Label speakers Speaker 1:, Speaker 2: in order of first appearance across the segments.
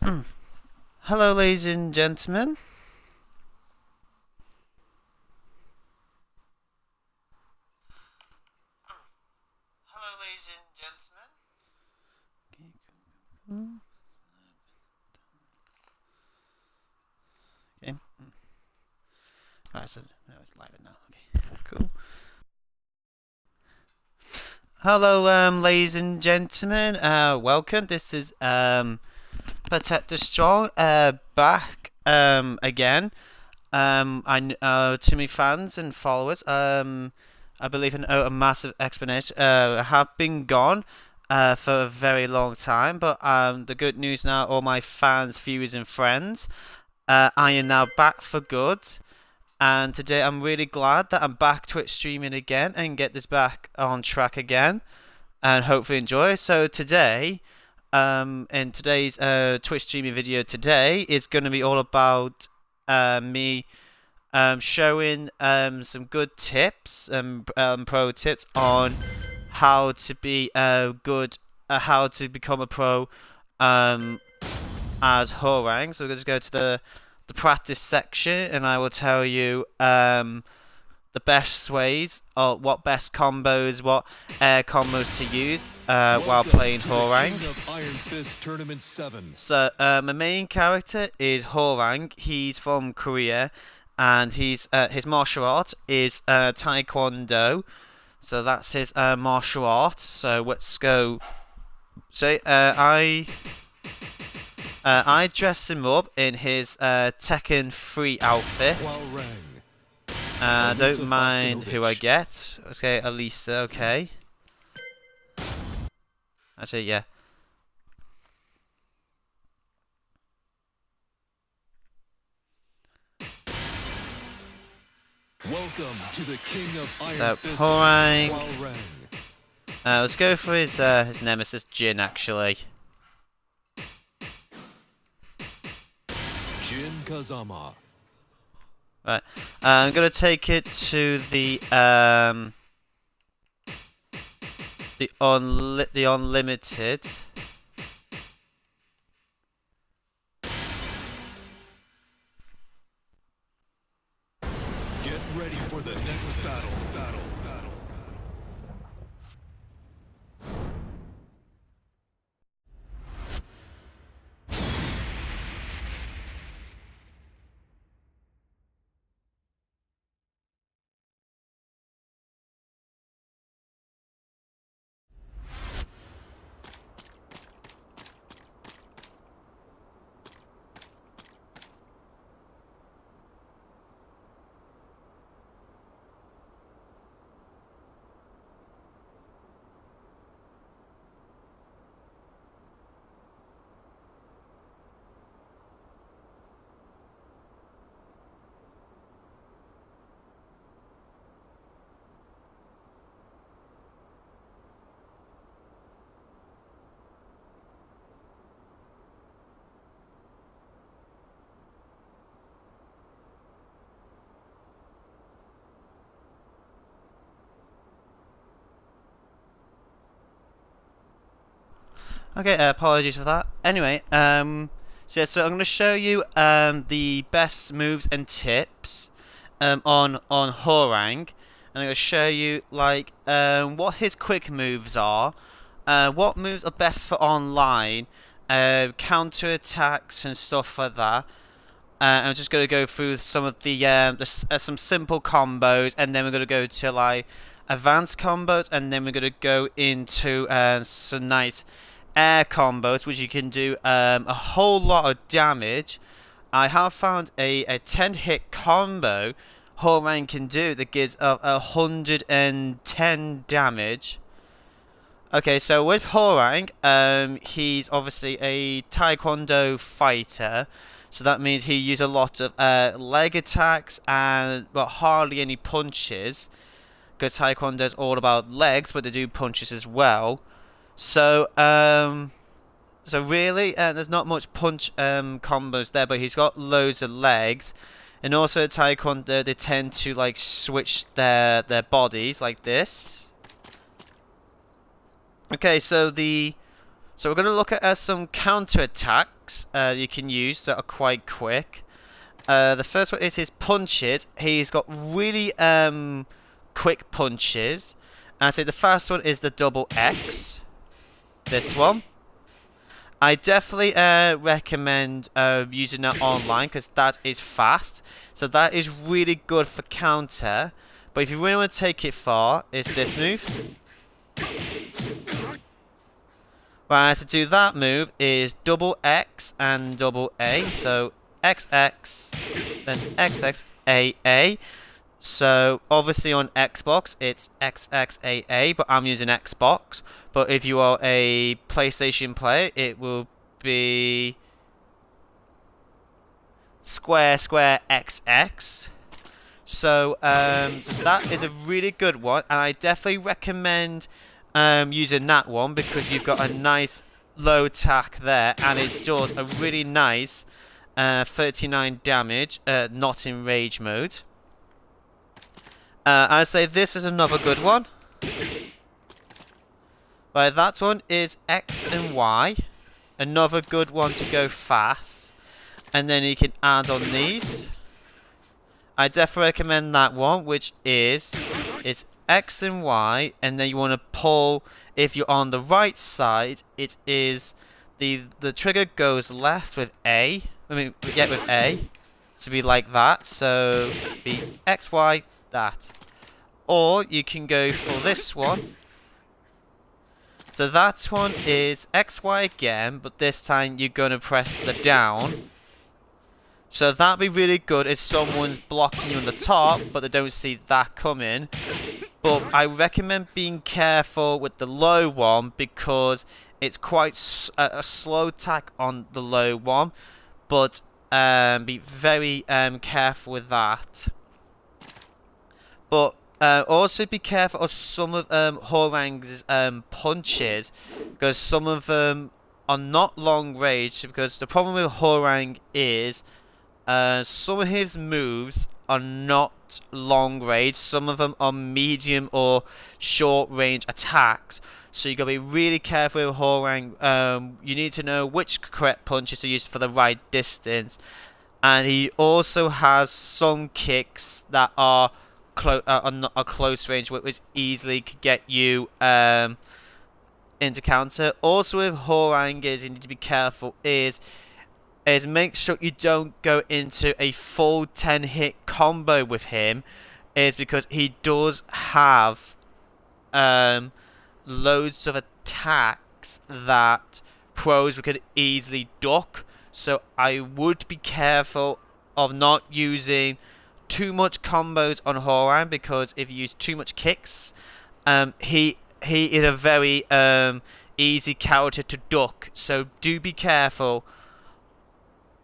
Speaker 1: Hello, ladies and gentlemen. Hello, ladies and gentlemen. Okay. Alright, so no, it's live now. Okay, cool. Hello, ladies and gentlemen. Welcome. This is Protector Strong. Back again. To my fans and followers. I believe in a massive explanation. I have been gone for a very long time, but the good news now, all my fans, viewers, and friends, I am now back for good. And today I'm really glad that I'm back Twitch streaming again and get this back on track again, and hopefully enjoy. So today, in today's Twitch streaming video today, is going to be all about me showing some good tips and pro tips on how to be good, how to become a pro as Hwoarang. So we're going to go to the practice section, and I will tell you the best ways, or what best combos, what air combos to use while playing Hwoarang. So my main character is Hwoarang. He's from Korea, and his martial art is Taekwondo. So that's his martial art. So let's go. So I dress him up in his Tekken 3 outfit. Don't mind who I get. Okay, Elisa, okay. Actually, yeah.
Speaker 2: Welcome to the King of Iron
Speaker 1: So,
Speaker 2: Fist,
Speaker 1: Hwoarang.
Speaker 2: Hwoarang.
Speaker 1: Let's go for his nemesis, Jin, actually.
Speaker 2: Jin Kazama.
Speaker 1: Right, I'm gonna take it to the unlimited.
Speaker 2: Get ready for the next battle.
Speaker 1: Okay, apologies for that. Anyway, so I'm going to show you the best moves and tips on Hwoarang, and I'm going to show you like what his quick moves are, what moves are best for online, counter attacks and stuff like that. I'm just going to go through some of some simple combos, and then we're going to go to like advanced combos, and then we're going to go into some nice air combos, which you can do a whole lot of damage. I have found a 10-hit combo Hwoarang can do that gives 110 damage. Okay, so with Hwoarang, he's obviously a Taekwondo fighter, so that means he uses a lot of leg attacks and but hardly any punches, because Taekwondo is all about legs, but they do punches as well. So, so really, there's not much punch combos there, but he's got loads of legs. And also Taekwondo, they tend to like switch their bodies like this. Okay, so the So we're going to look at some counter attacks you can use that are quite quick. The first one is his punches. He's got really quick punches. And so the first one is the double X. This one. I definitely recommend using that online because that is fast. So that is really good for counter. But if you really want to take it far, it's this move. Right, to do that move is double X and double A. So XX, then XX, AA. So obviously on Xbox it's XXAA, but I'm using Xbox. But if you are a PlayStation player, it will be square square XX. So that is a really good one, and I definitely recommend using that one because you've got a nice low attack there, and it does a really nice 39 damage, not in rage mode. I'd say this is another good one. Right, that one is X and Y. Another good one to go fast. And then you can add on these. I definitely recommend that one, which is it's X and Y, and then you want to pull. If you're on the right side, it is the trigger goes left with A. With A, to be like that. So be X Y that, or you can go for this one. So that one is X Y again, but this time you're gonna press the down. So that'd be really good if someone's blocking you on the top, but they don't see that coming. But I recommend being careful with the low one because it's quite a slow attack on the low one. But be very careful with that. But also be careful of some of Hwoarang's punches, because some of them are not long range. Because the problem with Hwoarang is some of his moves are not long range. Some of them are medium or short range attacks. So you gotta be really careful with Hwoarang. You need to know which correct punches to use for the right distance. And he also has some kicks that are close range, which easily could get you into counter. Also with Hwoarang is you need to be careful is make sure you don't go into a full 10 hit combo with him, is because he does have loads of attacks that pros could easily duck. So I would be careful of not using too much combos on Hwoarang, because if you use too much kicks, he is a very easy character to duck. So do be careful.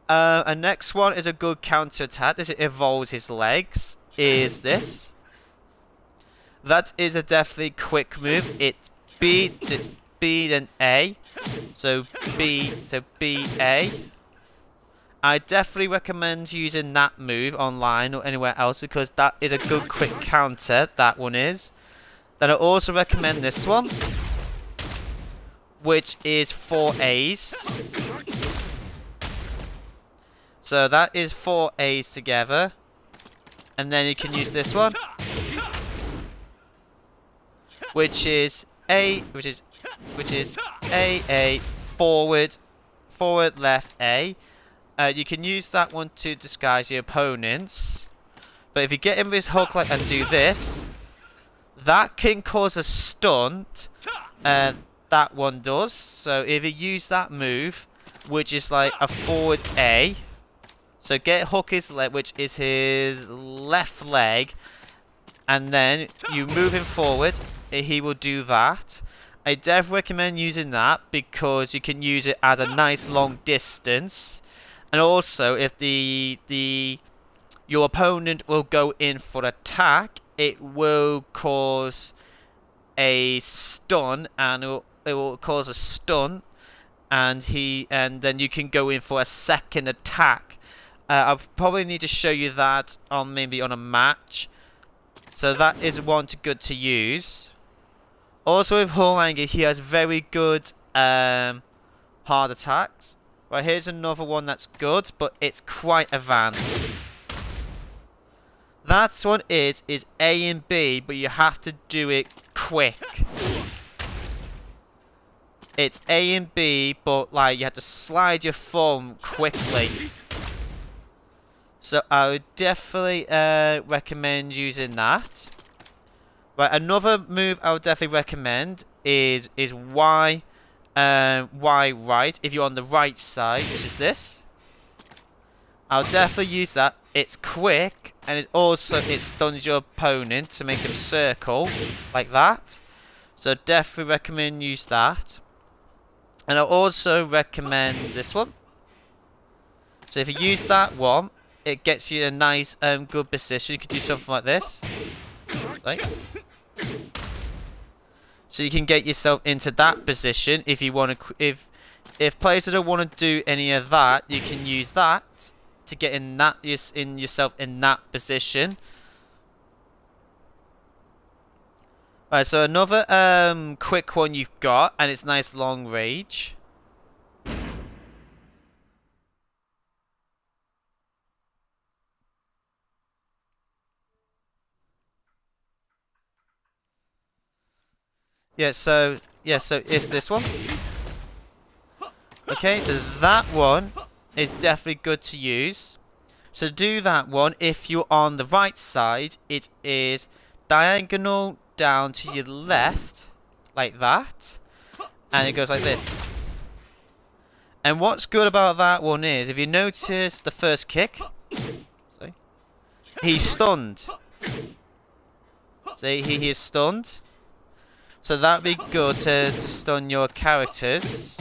Speaker 1: And next one is a good counter attack. This involves his legs. Is this? That is a definitely quick move. It's B then A. So B A. I definitely recommend using that move online or anywhere else because that is a good quick counter. That one is. Then I also recommend this one, which is 4 A's. So that is 4 A's together, and then you can use this one, which is A forward left A. You can use that one to disguise your opponents, but if you get in with his hook like and do this, that can cause a stunt. That one does. So if you use that move, which is like a forward A. So get hook his leg, which is his left leg, and then you move him forward. He will do that. I definitely recommend using that because you can use it at a nice long distance, and also if your opponent will go in for attack, it will cause a stun, and it will cause a stun, and then you can go in for a second attack. I'll probably need to show you that on maybe on a match. So that is one good to use. Also with Hwoarang, he has very good hard attacks. Right, here's another one that's good, but it's quite advanced. That one is A and B, but you have to do it quick. It's A and B, but like you have to slide your thumb quickly. So I would definitely recommend using that. Right, another move I would definitely recommend is Y right. If you're on the right side, which is this, I'll definitely use that. It's quick, and it stuns your opponent to make him circle like that. So definitely recommend use that. And I'll also recommend this one. So if you use that one, it gets you a nice good position. You could do something like this. Right? So you can get yourself into that position if you want to. If players don't want to do any of that, you can use that to get yourself in that position. Right, so another quick one you've got, and it's nice long range. So it's this one. Okay, so that one is definitely good to use. So to do that one, if you're on the right side, it is diagonal down to your left, like that, and it goes like this. And what's good about that one is, if you notice the first kick, see, he's stunned. See, he is stunned. So that'd be good to stun your characters.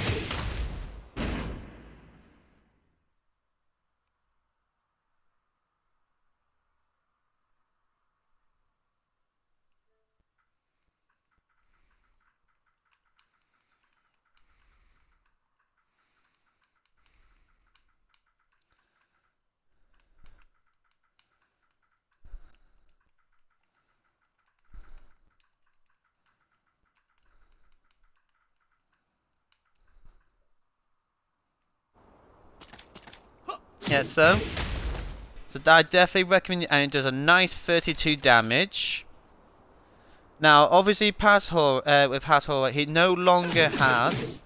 Speaker 1: Yeah, so I definitely recommend it, and it does a nice 32 damage. Now, obviously, with past Hwoarang, he no longer has.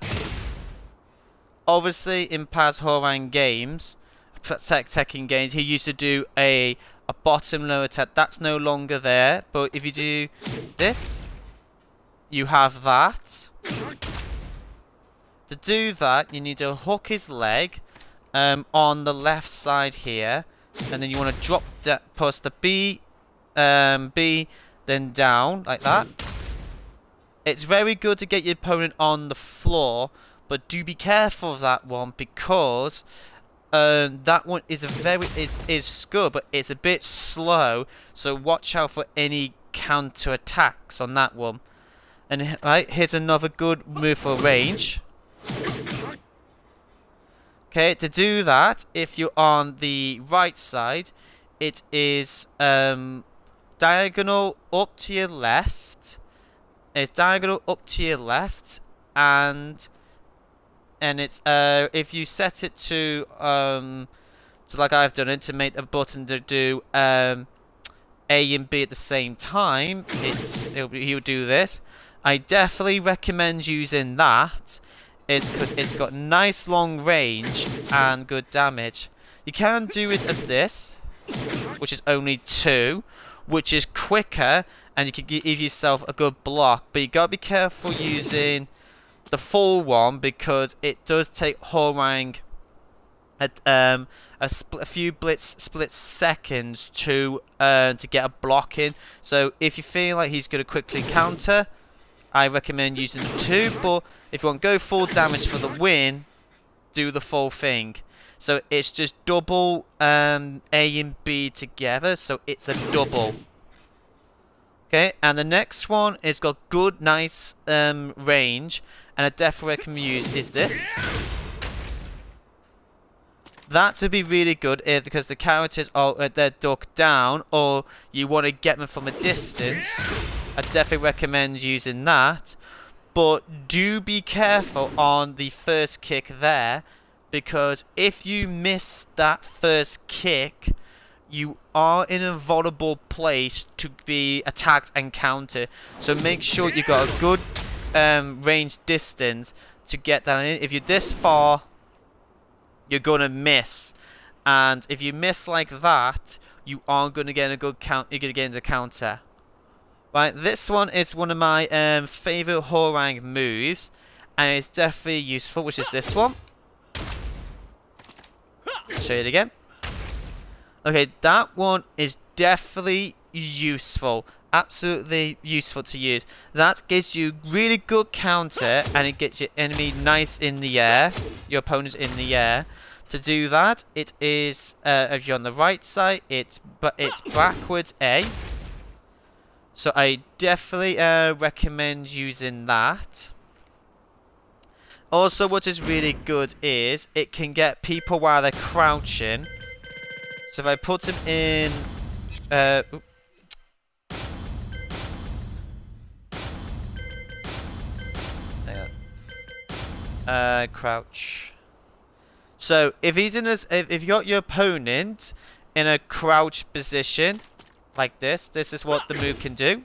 Speaker 1: Obviously, in past Hwoarang games, Tekken games, he used to do a bottom low attack. That's no longer there. But if you do this, you have that. To do that, you need to hook his leg. On the left side here, and then you want to drop push the B, then down like that. It's very good to get your opponent on the floor, but do be careful of that one because that one is is good, but it's a bit slow. So watch out for any counter attacks on that one. And right, here's another good move for range. Okay, to do that, if you're on the right side, it is diagonal up to your left. It's diagonal up to your left, and it's if you set it to like I've done it, to make a button to do A and B at the same time, he'll do this. I definitely recommend using that. It's because it's got nice long range and good damage. You can do it as this, which is only 2, which is quicker, and you can give yourself a good block. But you gotta be careful using the full one because it does take Hwoarang a few split seconds to get a block in. So if you feel like he's gonna quickly counter, I recommend using the 2, but if you want to go full damage for the win, do the full thing. So it's just double A and B together, so it's a double. Okay, and the next one is got good, nice range, and I definitely recommend use is this. That would be really good because the characters are they're ducked down, or you want to get them from a distance. I definitely recommend using that. But do be careful on the first kick there, because if you miss that first kick, you are in a vulnerable place to be attacked and countered. So make sure you got a good range distance to get that in. If you're this far, you're gonna miss, and if you miss like that, you aren't gonna get a good count. You're gonna get into counter. Right, this one is one of my favorite Hwoarang moves, and it's definitely useful, which is this one. I'll show you it again. Okay, that one is definitely useful. Absolutely useful to use. That gives you really good counter, and it gets your enemy nice in the air, your opponent in the air. To do that, it is if you're on the right side, it's backwards A. So I definitely recommend using that. Also, what is really good is it can get people while they're crouching. So if I put them in, crouch. So if he's in if you got your opponent in a crouch position like this is what the move can do.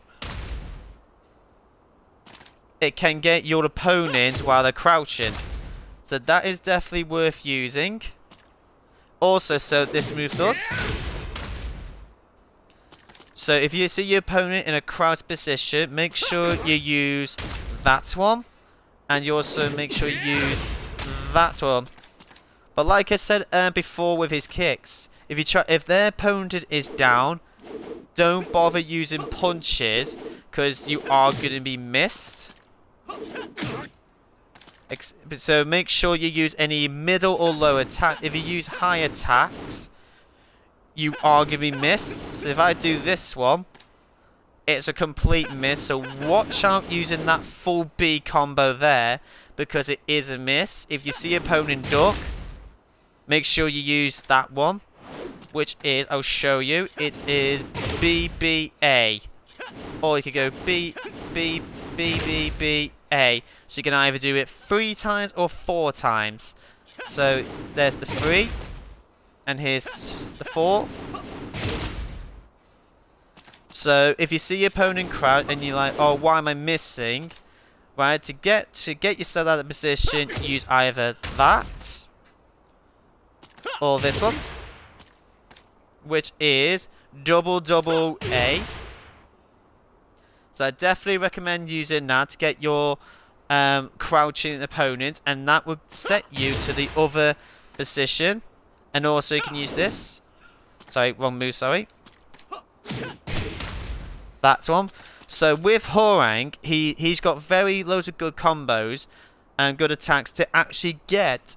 Speaker 1: It can get your opponent while they're crouching. So that is definitely worth using. Also, so this move does. So if you see your opponent in a crouch position, make sure you use that one. And you also make sure you use that one. But like I said before with his kicks, if their opponent is down, don't bother using punches, because you are going to be missed. So make sure you use any middle or low attack. If you use high attacks, you are going to be missed. So if I do this one, it's a complete miss. So watch out using that full B combo there, because it is a miss. If you see your opponent duck, make sure you use that one, which is, I'll show you, it is BBA. Or you could go B, B, B, B, B, A. So you can either do it 3 times or 4 times. So there's the 3, and here's the 4. So if you see your opponent crouch and you're like, oh, why am I missing? Right, to get yourself out of the position, use either that or this one, which is double A. So I definitely recommend using that to get your crouching opponent, and that would set you to the other position. And also you can use this. Sorry, wrong move, sorry. That one. So with Hwoarang, he's got loads of good combos and good attacks to actually get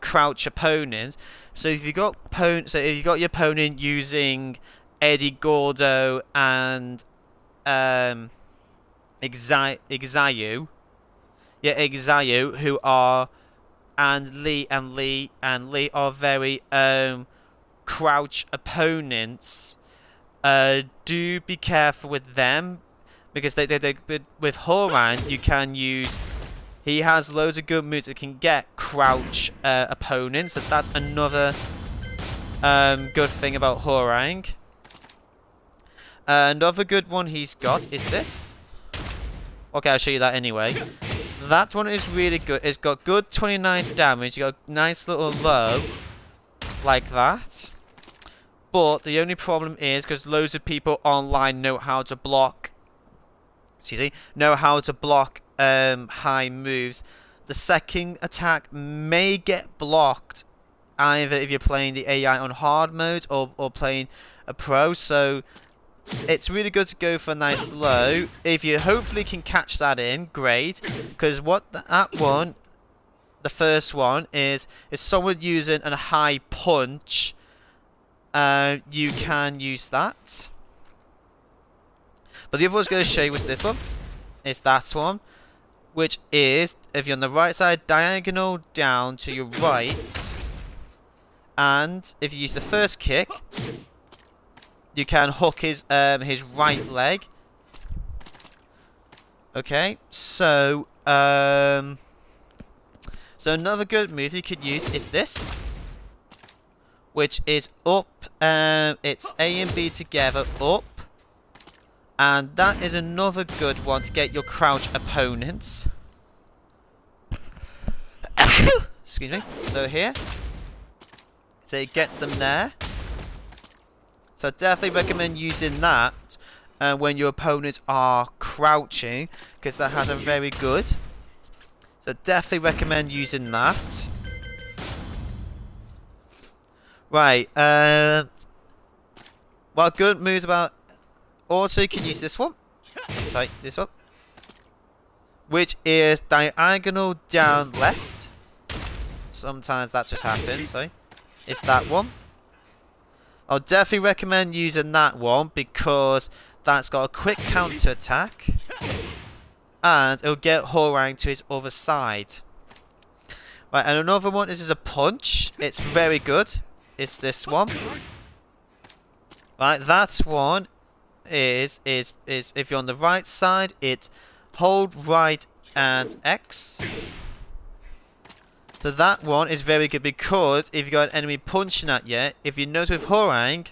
Speaker 1: crouch opponents. So if you got your opponent using Eddie Gordo and Exayu, who are Lee are very crouch opponents. Do be careful with them, because they with Hwoarang you can use. He has loads of good moves that can get crouch opponents. So that's another good thing about Hwoarang. Another good one he's got is this. Okay, I'll show you that anyway. That one is really good. It's got good 29 damage. You got a nice little low like that. But the only problem is, because loads of people online know how to block. Know how to block high moves. The second attack may get blocked either if you're playing the AI on hard mode or playing a pro. So it's really good to go for a nice low. If you hopefully can catch that in, great. Because the first one is someone using a high punch. You can use that. But the other one I was going to show you was this one. It's that one. Which is, if you're on the right side, diagonal down to your right. And if you use the first kick, you can hook his right leg. Okay, so So another good move you could use is this, which is up. It's A and B together, up, and that is another good one to get your crouch opponents. Excuse me. So here, so it gets them there. So I definitely recommend using that when your opponents are crouching, because that has a very good. So definitely recommend using that. Right. Well, good moves about. Also, you can use this one. Sorry, this one, which is diagonal down left. Sometimes that just happens. So it's that one. I'll definitely recommend using that one because that's got a quick counter attack. And it'll get Hwoarang to his other side. Right, and another one, this is a punch. It's very good. It's this one. Right, that one is if you're on the right side, it's hold right and X. So that one is very good because if you've got an enemy punching at you, if you notice with Hwoarang,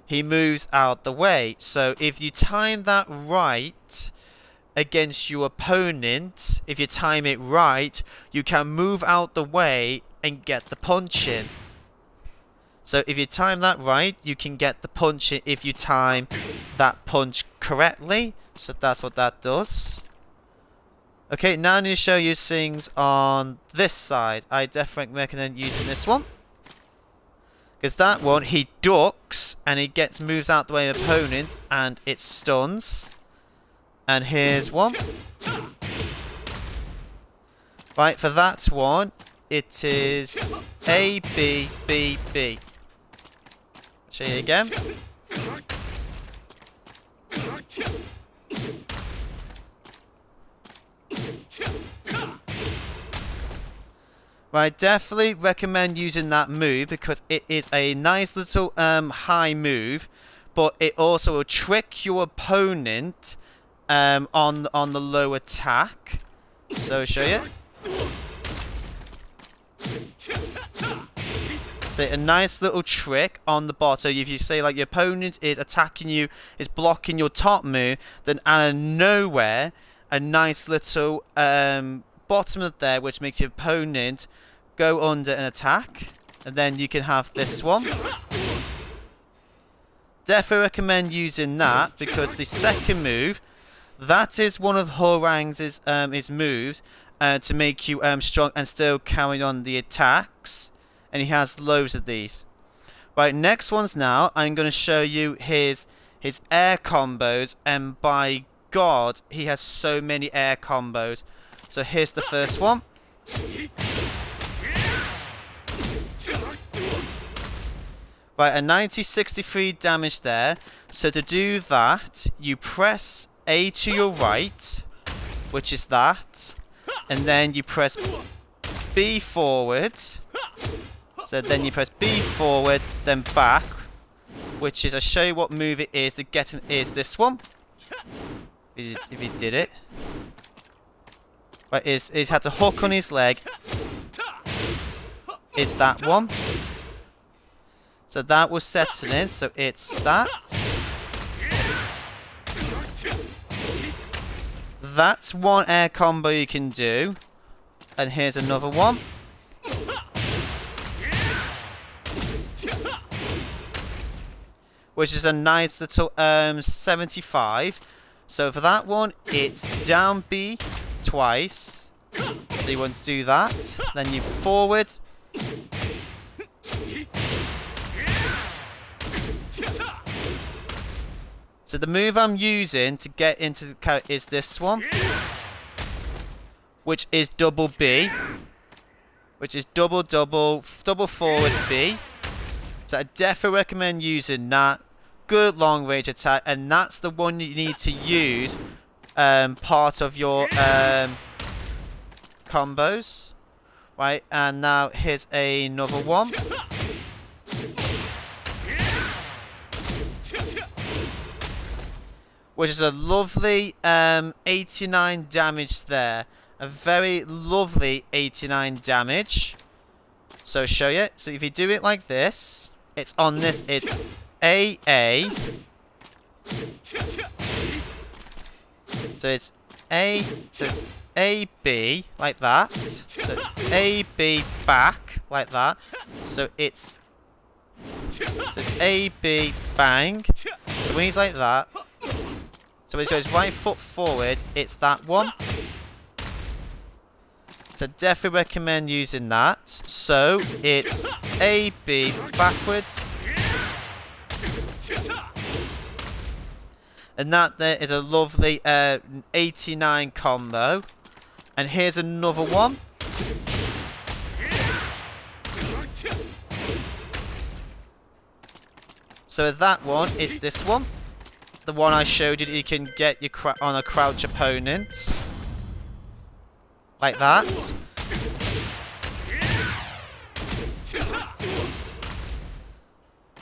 Speaker 1: he moves out the way. So if you time that right against your opponent, if you time it right, you can move out the way and get the punch in. So if you time that right, you can get the punch in if you time that punch correctly. So that's what that does. Okay, now I need to show you things on this side. I definitely recommend using this one. Because that one, he ducks and he moves out the way of the opponent and it stuns. And here's one. Right, for that one, it is A, B, B, B. Show you again. Right, definitely recommend using that move because it is a nice little high move, but it also will trick your opponent on the low attack. So I'll show you. So a nice little trick on the bot. So if you say like your opponent is attacking you, is blocking your top move, then out of nowhere, a nice little bottom of there, which makes your opponent go under an attack, and then you can have this one. Definitely recommend using that because the second move, that is one of Hwoarang's his moves to make you strong and still carry on the attacks. And he has loads of these. Right, next one's now. I'm going to show you his air combos, and by God, he has so many air combos. So here's the first one. Right, a 90-63 damage there. So to do that, you press A to your right, which is that, and then you press B forward. So then you press B forward, then back, which is, I'll show you what move it is to get him, is this one. If he did it. Right, he's had to hook on his leg. Is that one. So that was setting in, so it's that. That's one air combo you can do. And here's another one. Which is a nice little 75. So for that one, it's down B twice. So you want to do that. Then you forward. So the move I'm using to get into the character is this one. Which is double B. Which is double forward B. So I definitely recommend using that. Good long range attack, and that's the one you need to use part of your combos. Right, and now here's another one. Which is a lovely 89 damage there. a very lovely 89 damage. So show you. So if you do it like this, it's on this. It's AA. So it's A. So it's AB like that. So it's AB back like that. So it's AB bang. So when he's like that. So when he goes right foot forward, it's that one. So definitely recommend using that. So it's AB backwards. And that there is a lovely 89 combo. And here's another one. So that one is this one. The one I showed you that you can get your on a crouch opponent. Like that.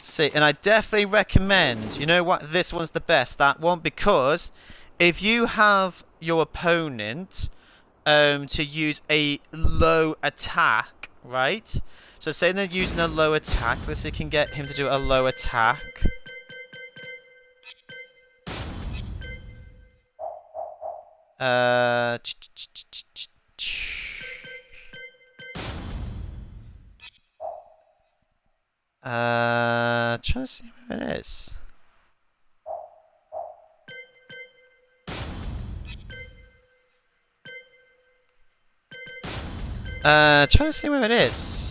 Speaker 1: See, and I definitely recommend, you know what, this one's the best, that one, because if you have your opponent to use a low attack, right? So say they're using a low attack, let's see if you can get him to do a low attack. Trying to see where it is. Trying to see where it is.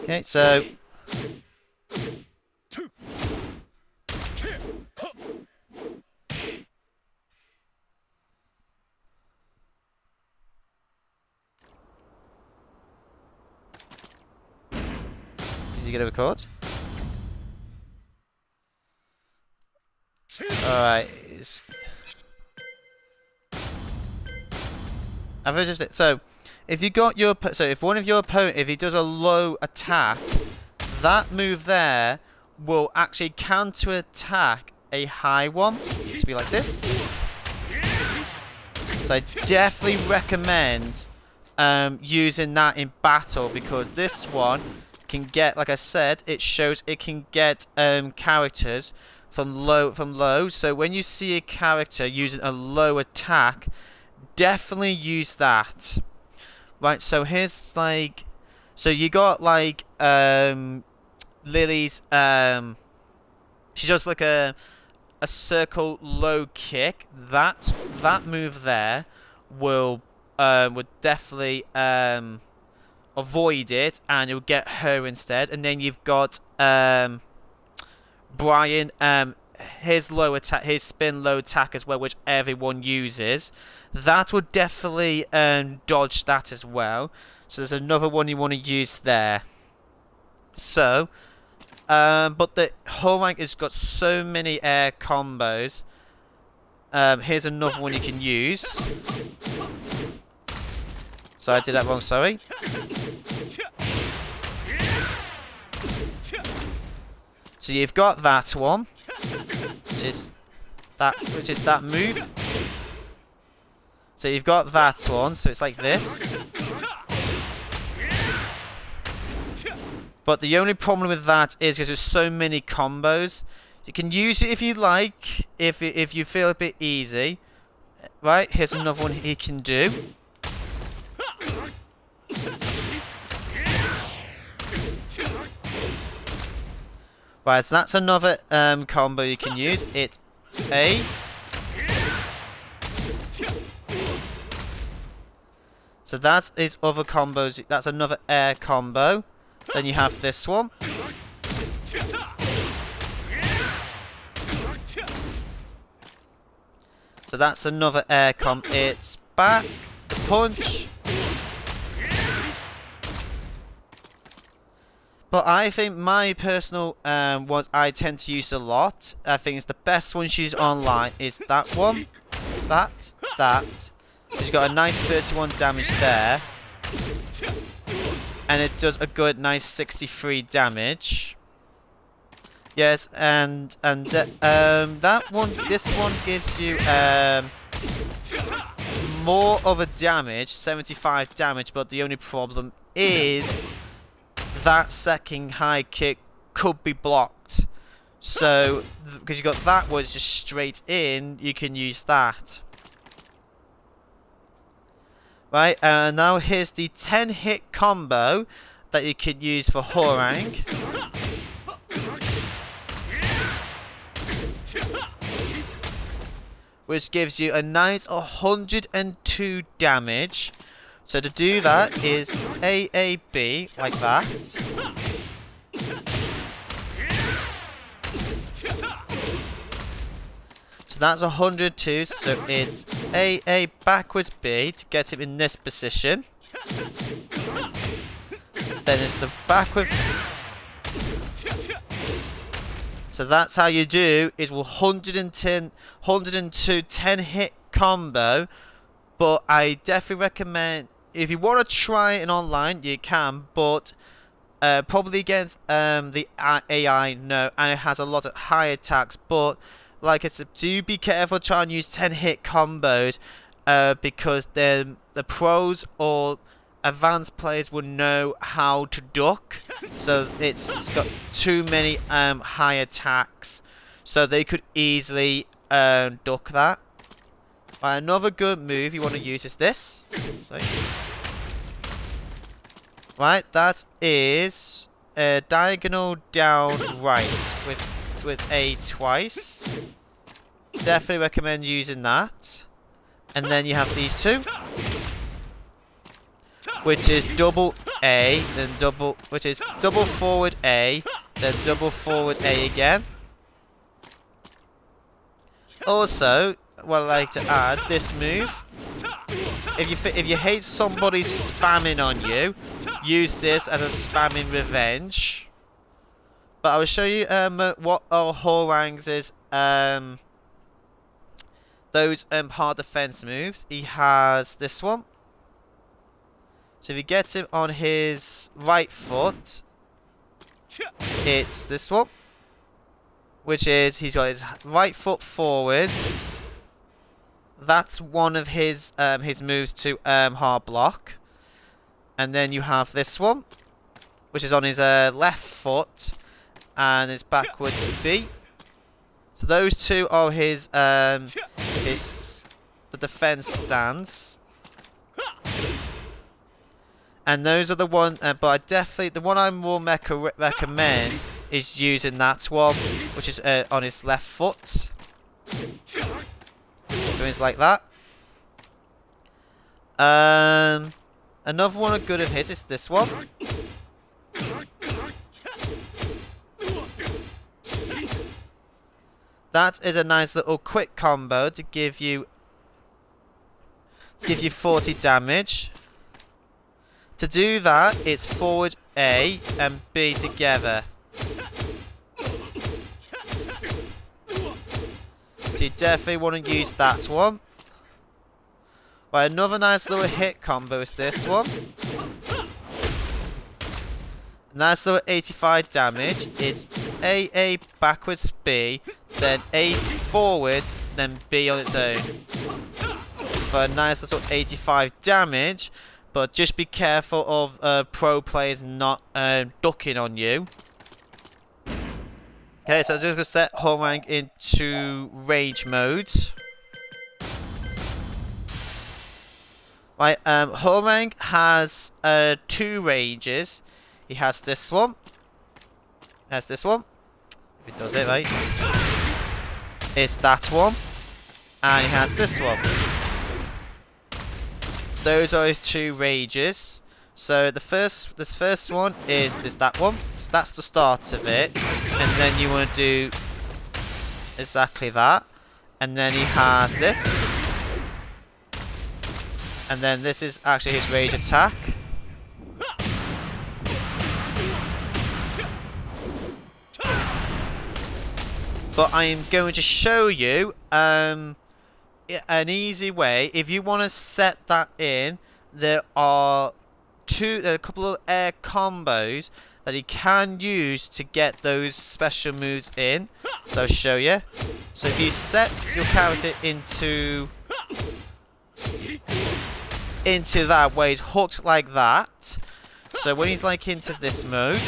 Speaker 1: Okay, so is he gonna record? Alright. So if you got your if one of your opponent, if he does a low attack, that move there will actually counter attack a high one. It's be like this. So I definitely recommend using that in battle, because this one can get, like I said, it shows it can get characters from low. So when you see a character using a low attack, definitely use that. Right, so here's like, so you got like Lily's she does like a circle low kick. That move there will would definitely avoid it, and you'll get her instead. And then you've got Brian, his low attack, his spin low attack as well, which everyone uses. That would definitely dodge that as well. So there's another one you want to use there. So, but the Hwoarang has got so many air combos. Here's another one you can use. So I did that wrong, sorry. So you've got that one, which is that move. So you've got that one, so it's like this. But the only problem with that is because there's so many combos. You can use it if you like, if you feel a bit easy. Right, here's another one he can do. Right, so that's another combo you can use. It's A. So that is other combos. That's another air combo. Then you have this one. So that's another air combo. It's back, the punch. But I think my personal what I tend to use a lot, I think is the best one she's online, is that one. That. She's got a nice 31 damage there. And it does a good, nice 63 damage. Yes, and that one, this one gives you more of a damage, 75 damage, but the only problem is that second high kick could be blocked. So, because you got that one just straight in, you can use that. Right, and now here's the 10-hit combo that you can use for Hwoarang. Which gives you a nice 102 damage. So to do that is AAB, like that. So that's 102, so it's AA backwards B to get him in this position. Then it's the backward. So that's how you do is 102 10-hit combo. But I definitely recommend, if you want to try it online, you can, but probably against the AI, no, and it has a lot of high attacks. But like I said, do be careful trying to use 10-hit combos because then the pros or advanced players will know how to duck. So it's got too many high attacks, so they could easily duck that. Another good move you want to use is this. Sorry. Right, that is diagonal down right with A twice. Definitely recommend using that. And then you have these two, which is double A, then double, which is double forward A, then double forward A again. Also, what I like to add, this move, if you hate somebody spamming on you, use this as a spamming revenge. But I will show you what our Hwoarang's is, those hard defense moves. He has this one. So if you get him on his right foot, it's this one, which is he's got his right foot forward. That's one of his moves to hard block. And then you have this one, which is on his left foot and his backwards B. So those two are his the defense stance. And those are the one, but I definitely, the one I more recommend is using that one, which is on his left foot. So it's like that. Another one of good of his is this one. That is a nice little quick combo to give you 40 damage. To do that, it's forward A and B together. So you definitely want to use that one. Right, another nice little hit combo is this one. Nice little 85 damage. It's A backwards B, then A forward, then B on its own. For a nice little 85 damage. But just be careful of pro players not ducking on you. Okay, so I'm just going to set Hwoarang into rage mode. Right, Hwoarang has 2 rages. He has this one. Has this one. If it does it right. It's that one. And he has this one. Those are his 2 rages. So this first one is that one. So that's the start of it. And then you want to do exactly that. And then he has this. And then this is actually his rage attack. but I am going to show you an easy way. If you want to set that in, there are a couple of air combos that you can use to get those special moves in. So I'll show you. So if you set your character into that way, he's hooked like that. So when he's like into this mode,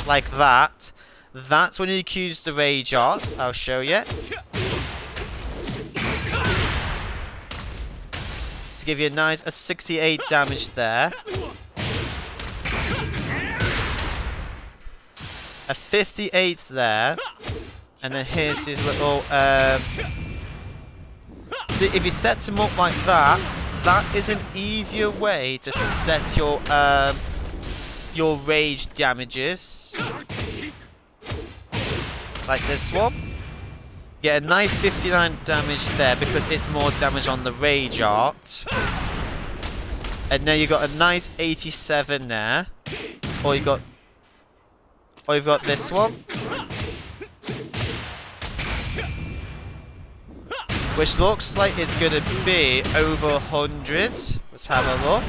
Speaker 1: like that, that's when you use the rage arts. I'll show you. To give you a nice 68 damage there. A 58 there. And then here's his little so if you set him up like that, that is an easier way to set your rage damages. Like this one. Get a nice 59 damage there because it's more damage on the rage art. And now you got a nice 87 there. Or you've got this one. Which looks like it's gonna be over 100. Let's have a look.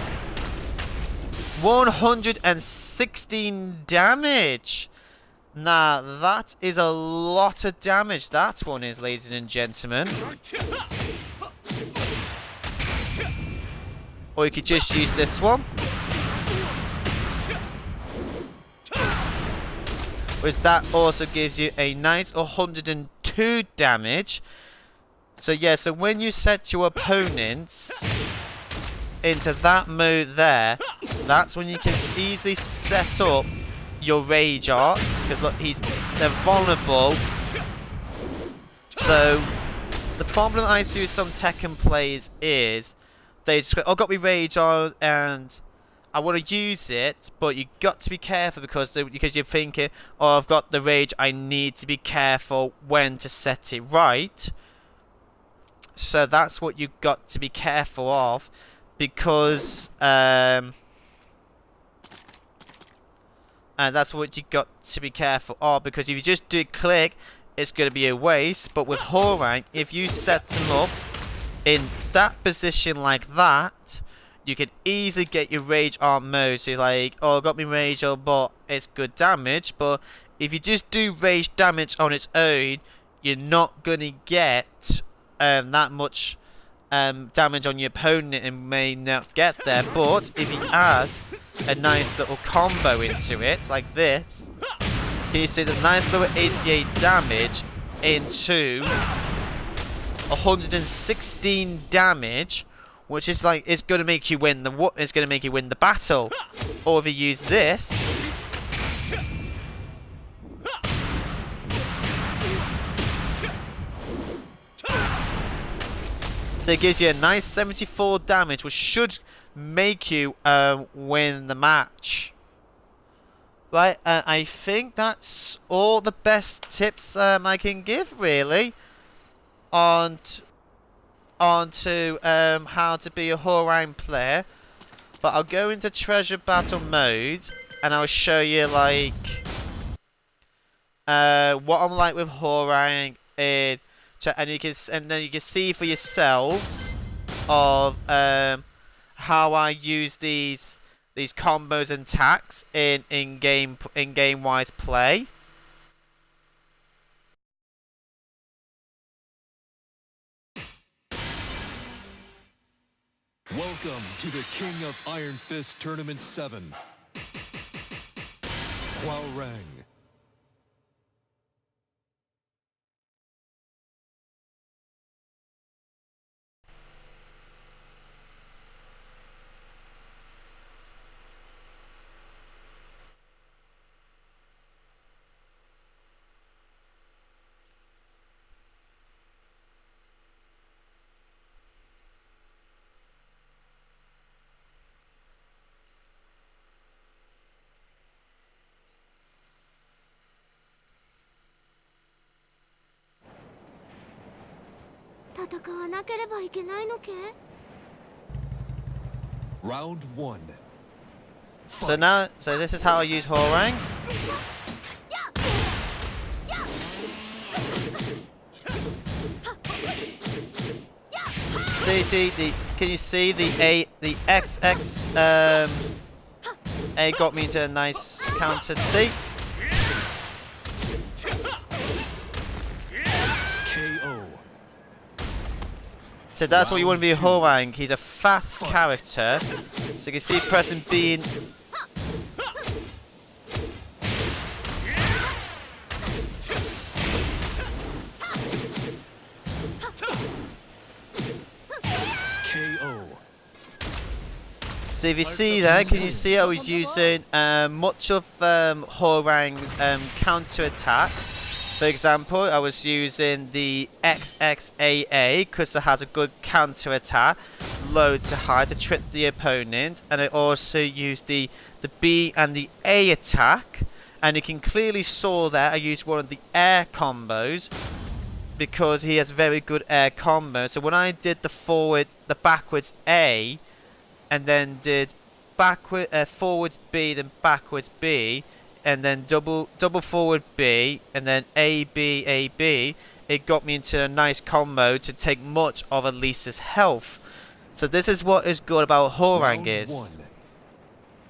Speaker 1: 116 damage. Now, that is a lot of damage, that one is, ladies and gentlemen. Or you could just use this one. Which that also gives you a nice 102 damage. So yeah, so when you set your opponents into that mode there, that's when you can easily set up your rage arts, because look, they're vulnerable. So the problem I see with some Tekken players is they just go, "Oh, got me rage on and I want to use it," but you got to be careful because you're thinking, "Oh, I've got the rage. I need to be careful when to set it right." So that's what you got to be careful of, because and that's what you got to be careful of, because if you just do click, it's going to be a waste. But with Hwoarang, if you set them up in that position like that, you can easily get your rage art mode. So you're like, "Oh, I got me rage on, but it's good damage." But if you just do rage damage on its own, you're not going to get that much damage on your opponent and may not get there. But if you add a nice little combo into it, like this, you see the nice little 88 damage into 116 damage, which is like, it's going to make you win the battle. Or if you use this, so it gives you a nice 74 damage, which should make you win the match. Right, I think that's all the best tips I can give, really, on to how to be a Hwoarang player. But I'll go into treasure battle mode and I'll show you like what I'm like with Hwoarang and then you can see for yourselves of how I use these combos and attacks in game wise play.
Speaker 2: Welcome to the King of Iron Fist Tournament 7. Hwoarang. Round 1.
Speaker 1: So this is how I use Hwoarang. Can you see the XX A got me into a nice counter. See?
Speaker 2: KO.
Speaker 1: So that's what you want to be Hwoarang. He's a fast character. So you can see pressing B and
Speaker 2: KO.
Speaker 1: so if you see that, can you see I was using much of Hwoarang's counter attacks. For example, I was using the XXAA because it has a good counter attack, low to high to trip the opponent, and I also used the B and the A attack, and you can clearly saw that I used one of the air combos because he has very good air combo. So when I did the backwards A, and then did forwards B, then backwards B, and then double forward B, and then A B A B, it got me into a nice combo to take much of Elisa's health. So this is what is good about Hwoarang is.
Speaker 2: Round 1.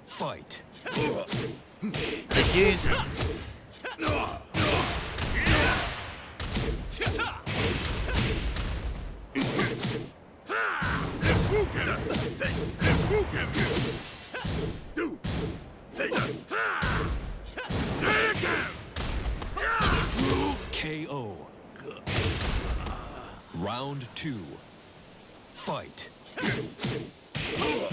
Speaker 2: Fight.
Speaker 1: To use
Speaker 2: KO. Round 2. Fight. KO.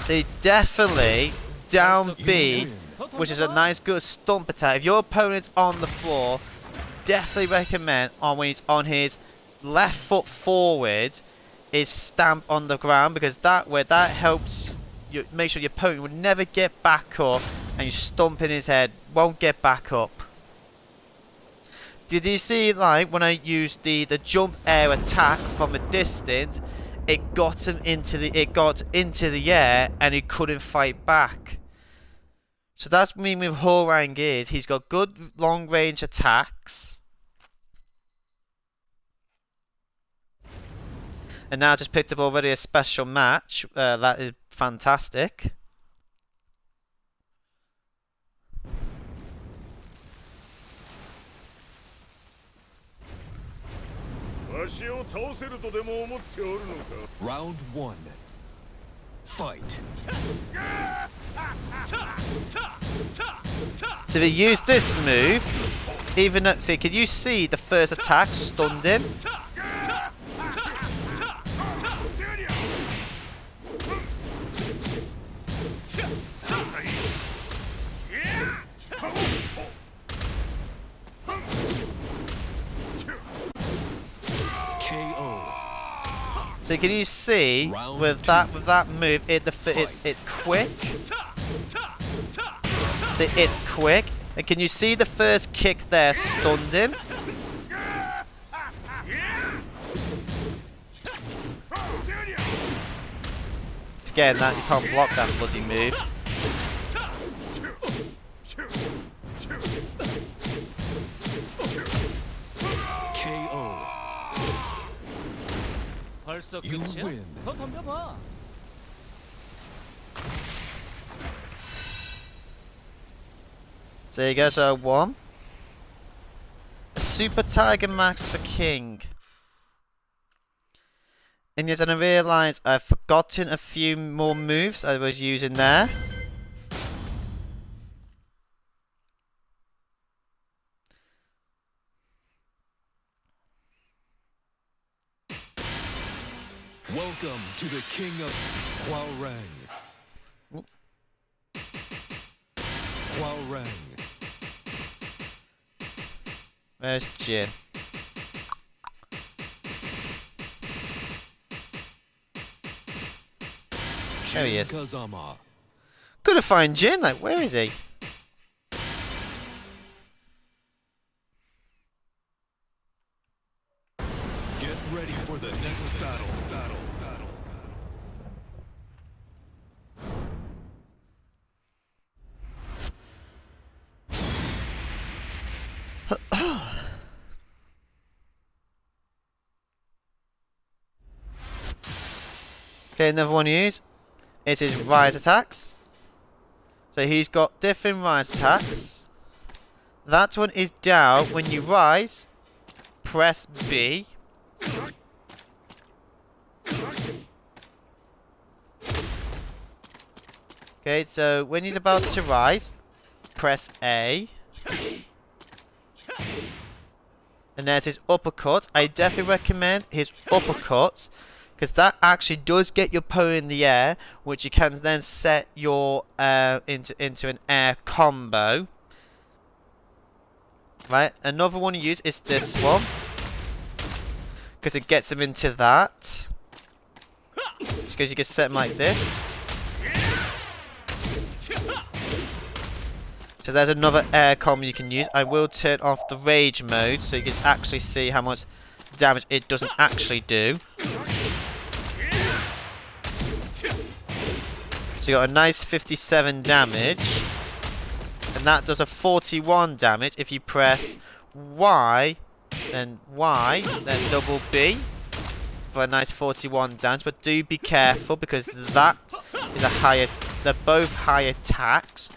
Speaker 1: they definitely down B, which is a nice good stomp attack. If your opponent's on the floor, definitely recommend when he's on his left foot forward is stamp on the ground, because that helps you make sure your opponent will never get back up, and you stomp in his head, won't get back up. Did you see, like, when I used the jump air attack from a distance, it got him into the air and he couldn't fight back. So that's what I mean with Hwoarang is he's got good long range attacks. And now I just picked up already a special match. That is fantastic.
Speaker 2: Round 1. Fight.
Speaker 1: So if you use this move, even though, see, can you see the first attack stunned him? So can you see with that move, it's quick. So it's quick, and can you see the first kick there stunned him? Again, that you can't block that bloody move.
Speaker 2: You win.
Speaker 1: So there you go, so I won. A Super Tiger Max for King. And yes, and I realised I've forgotten a few more moves I was using there.
Speaker 2: Welcome to the King of Hwoarang. Hwoarang.
Speaker 1: Where's Jin? There he is.
Speaker 2: Kazama.
Speaker 1: Couldn't find Jin, like, where is he?
Speaker 2: Get ready for the next battle.
Speaker 1: Okay, another one to use. It is rise attacks. So he's got different rise attacks. That one is down. When you rise, press B. Okay, so when he's about to rise, press A. And there's his uppercut. I definitely recommend his uppercut, because that actually does get your opponent in the air, which you can then set your into an air combo. Right, another one you use is this one, because it gets him into that. It's because you can set him like this. So there's another air combo you can use. I will turn off the rage mode so you can actually see how much damage it doesn't actually do. So you got a nice 57 damage. And that does a 41 damage if you press Y, then double B for a nice 41 damage. But do be careful, because that is a higher, they're both high attacks.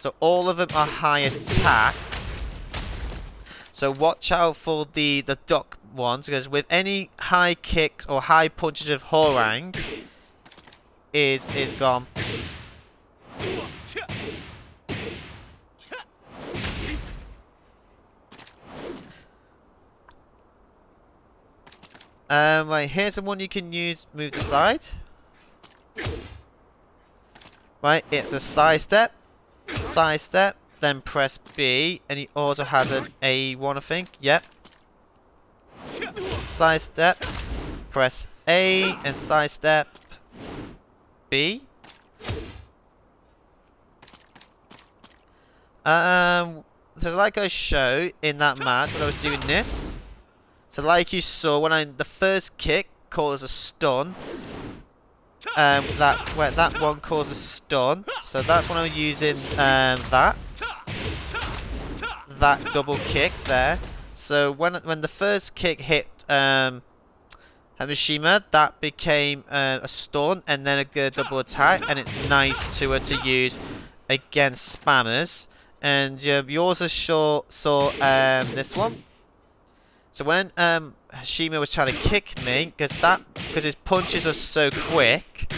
Speaker 1: So all of them are high attacks. So watch out for the duck ones, because with any high kicks or high punches of Hwoarang is gone. Right, here's the one you can use, move the side. Right, it's a sidestep, then press B, and he also has an A1, I think, yep. Sidestep, press A, and sidestep B. So like I showed in that match when I was doing this, so like you saw when the first kick caused a stun, that one caused a stun, so that's when I was using that double kick there. So when the first kick hit Hamishima, that became a stun and then a double attack, and it's nice to use against spammers. And you also saw this one. So when Hashima was trying to kick me, because his punches are so quick,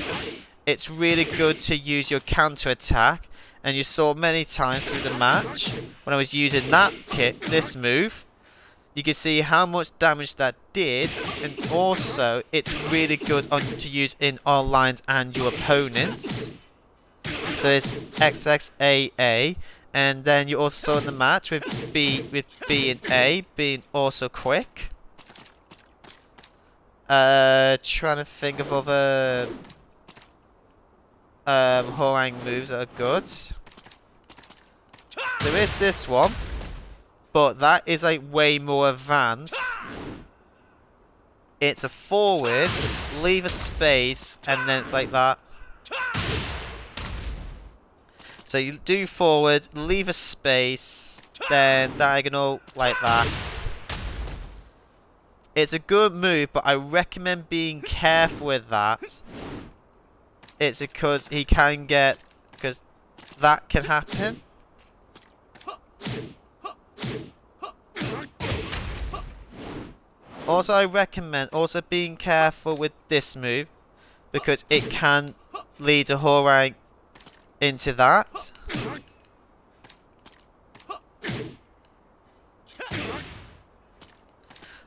Speaker 1: it's really good to use your counter attack. And you saw many times through the match when I was using that kick, this move, you can see how much damage that did. And also, it's really good to use in all lines and your opponents. So it's XXAA. And then you also saw in the match with B and A being also quick. Trying to think of other Hwoarang moves that are good. There is this one, but that is like way more advanced. It's a forward, leave a space, and then it's like that. So you do forward, leave a space, then diagonal like that. It's a good move, but I recommend being careful with that. It's because he can get, because that can happen. Also, I recommend also being careful with this move, because it can lead to Hwoarang into that.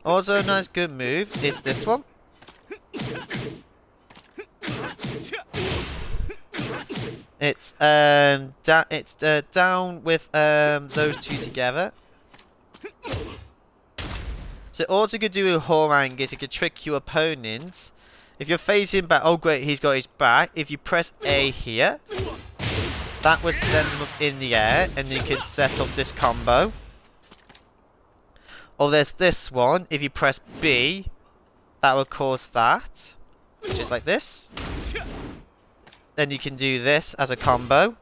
Speaker 1: Also, a nice good move is this one. It's down with those two together. So also you could do with Hwoarang is you could trick your opponents. If you're facing back, oh great, he's got his back. If you press A here, that would send him up in the air, and you can set up this combo. Or there's this one, if you press B, that will cause that, just like this. Then you can do this as a combo.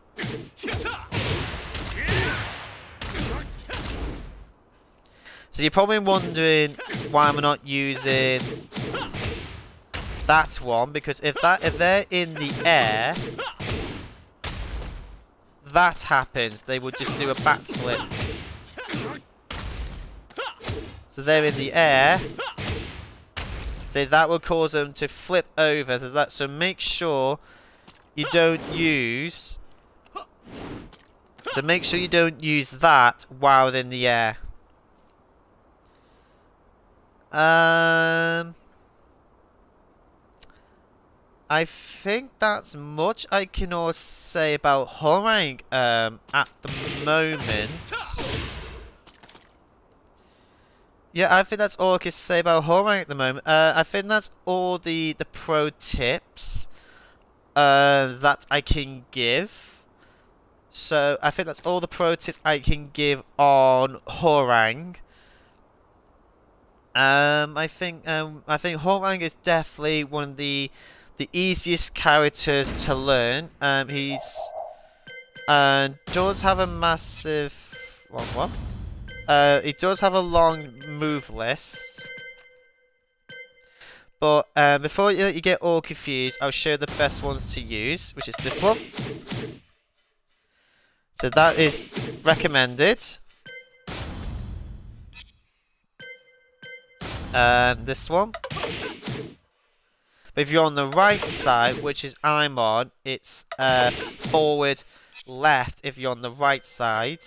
Speaker 1: So you're probably wondering why I'm not using that one, because if they're in the air, that happens, they would just do a backflip. So they're in the air, so that will cause them to flip over. So make sure you don't use. So make sure you don't use that while they're in the air. I think that's much I can all say about Hwoarang at the moment. Yeah, I think that's all I can say about Hwoarang at the moment. I think that's all the pro tips that I can give. So I think that's all the pro tips I can give on Hwoarang. I think Hwoarang is definitely one of the easiest characters to learn. He's does have a massive what? He does have a long move list. But before you get all confused, I'll show you the best ones to use, which is this one. So that is recommended. This one. But if you're on the right side, which is I'm on, it's forward, left if you're on the right side.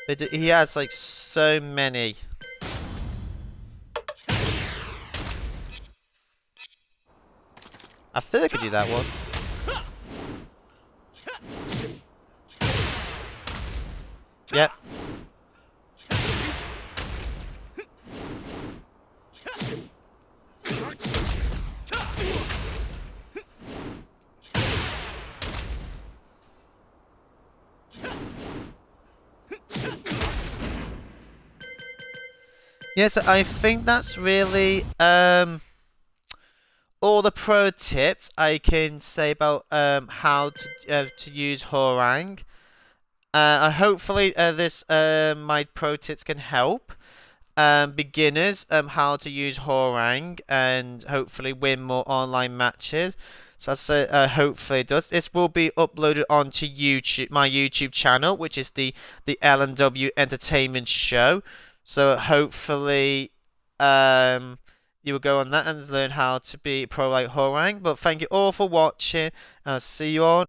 Speaker 1: But he has like so many. I feel I could do that one. Yep. Yeah, so I think that's really all the pro tips I can say about how to use Hwoarang. Hopefully this my pro tips can help beginners how to use Hwoarang and hopefully win more online matches. So that's hopefully it does. This will be uploaded onto YouTube, my YouTube channel, which is the L&W Entertainment Show. So hopefully you will go on that and learn how to be pro like Hwoarang. But thank you all for watching. I'll see you on